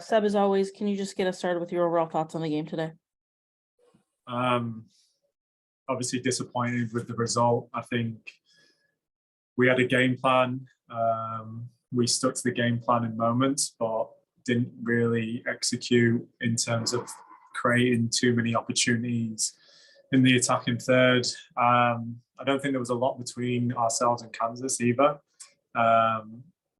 Seb, as always, can you just get us started with your overall thoughts on the game today? Obviously disappointed with the result. I think we had a game plan. We stuck to the game plan in moments, but didn't really execute in terms of creating too many opportunities in the attacking third. I don't think there was a lot between ourselves and Kansas either.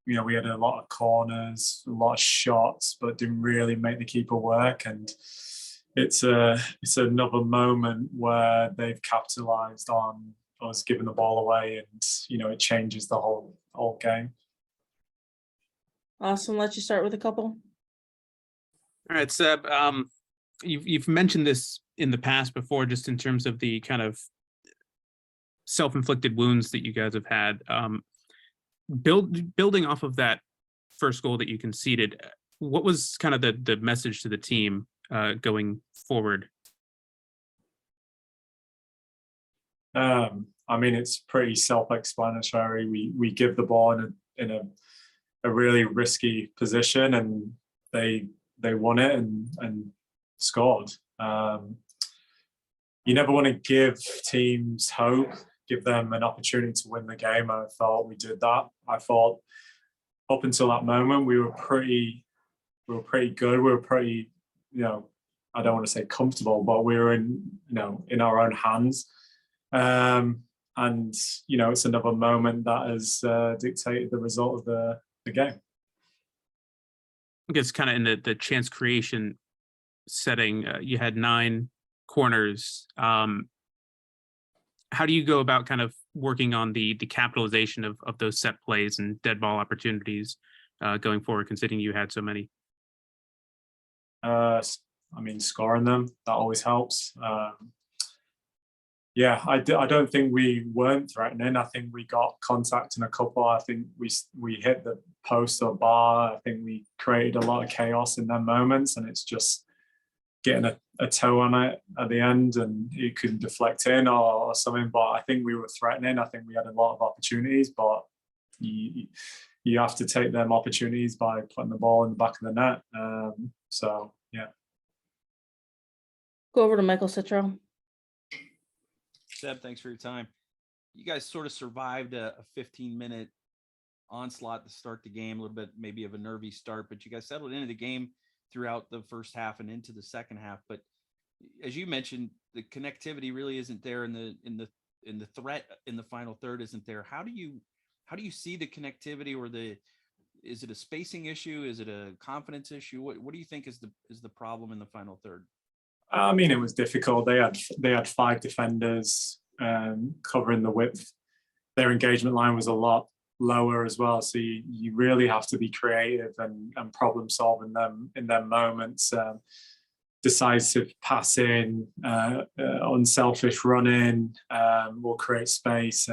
We had a lot of corners, a lot of shots, but didn't really make the keeper work. And it's another moment where they've capitalized on us giving the ball away, and it changes the whole game. Awesome. Let you start with a couple. All right, Seb. You've mentioned this in the past before, just in terms of the kind of self-inflicted wounds that you guys have had. Building off of that first goal that you conceded, what was kind of the message to the team going forward? It's pretty self-explanatory. We give the ball in a really risky position, and they won it and scored. You never want to give teams hope, give them an opportunity to win the game. I thought we did that. I thought up until that moment we were pretty good. We were pretty, I don't want to say comfortable, but we were in our own hands. It's another moment that has dictated the result of the game. I guess kind of in the chance creation setting, you had 9 corners. How do you go about kind of working on the capitalization of those set plays and dead ball opportunities going forward, considering you had so many? Scoring them, that always helps. I don't think we weren't threatening. I think we got contact in a couple. I think we hit the post or bar. I think we created a lot of chaos in them moments, and it's just getting a toe on it at the end, and it could deflect in or something. But I think we were threatening. I think we had a lot of opportunities, but you have to take them opportunities by putting the ball in the back of the net. Go over to Michael Citro. Seb, thanks for your time. You guys sort of survived a 15-minute onslaught to start the game, a little bit maybe of a nervy start, but you guys settled into the game throughout the first half and into the second half. But as you mentioned, the connectivity really isn't there, in the threat in the final third isn't there. How do you see the connectivity, or is it a spacing issue? Is it a confidence issue? What do you think is the problem in the final third? It was difficult. They had 5 defenders covering the width. Their engagement line was a lot lower as well. So you really have to be creative and problem solving them in their moments. Decisive passing, unselfish running will create space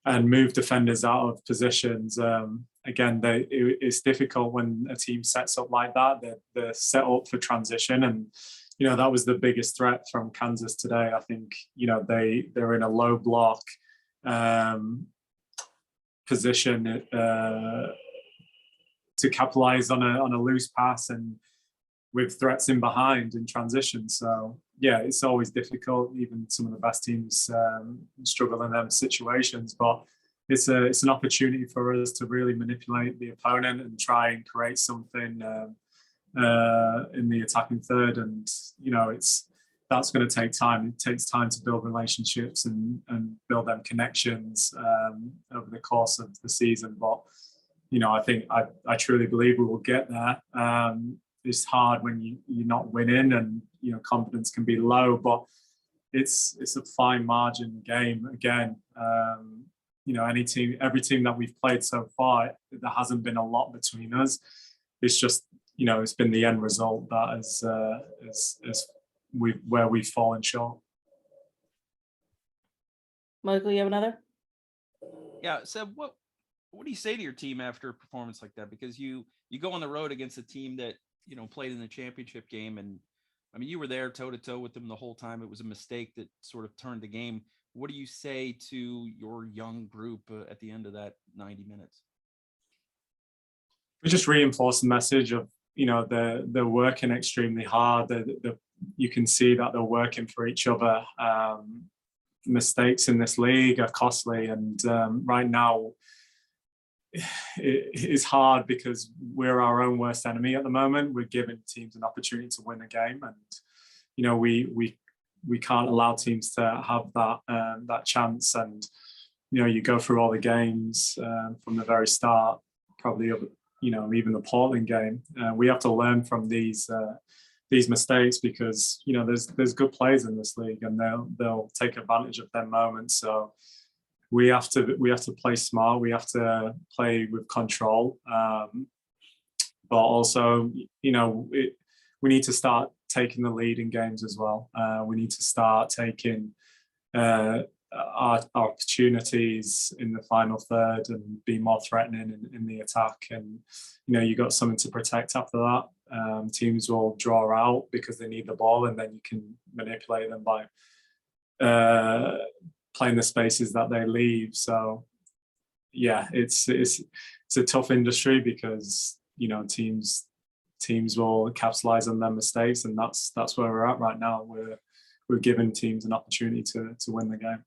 and move defenders out of positions. Again, it's difficult when a team sets up like that. They're set up for transition, and that was the biggest threat from Kansas today. I think they're in a low block position to capitalize on a loose pass and with threats in behind in transition. So it's always difficult. Even some of the best teams struggle in them situations, but it's an opportunity for us to really manipulate the opponent and try and create something in the attacking third. And that's going to take time. It takes time to build relationships and build them connections over the course of the season. But I truly believe we will get there. It's hard when you're not winning, and confidence can be low, but it's a fine margin game. Again, every team that we've played so far, there hasn't been a lot between us. It's just it's been the end result that is where we've fallen short. Michael, you have another? Yeah, Seb, what do you say to your team after a performance like that? Because you go on the road against a team that played in the championship game, and you were there toe to toe with them the whole time. It was a mistake that sort of turned the game. What do you say to your young group at the end of that 90 minutes? We just reinforce the message of they're working extremely hard. You can see that they're working for each other. Mistakes in this league are costly, and right now it is hard because we're our own worst enemy at the moment. We're giving teams an opportunity to win a game, and we can't allow teams to have that chance. And you go through all the games from the very start, probably even the Portland game. We have to learn from these mistakes, because there's good players in this league, and they'll take advantage of their moments. So we have to play smart. We have to play with control, but also we need to start taking the lead in games as well. We need to start taking our opportunities in the final third and be more threatening in the attack. And you got something to protect after that. Teams will draw out because they need the ball, and then you can manipulate them by playing the spaces that they leave. So yeah, it's a tough industry, because teams will capitalize on their mistakes, and that's where we're at right now. We're giving teams an opportunity to win the game.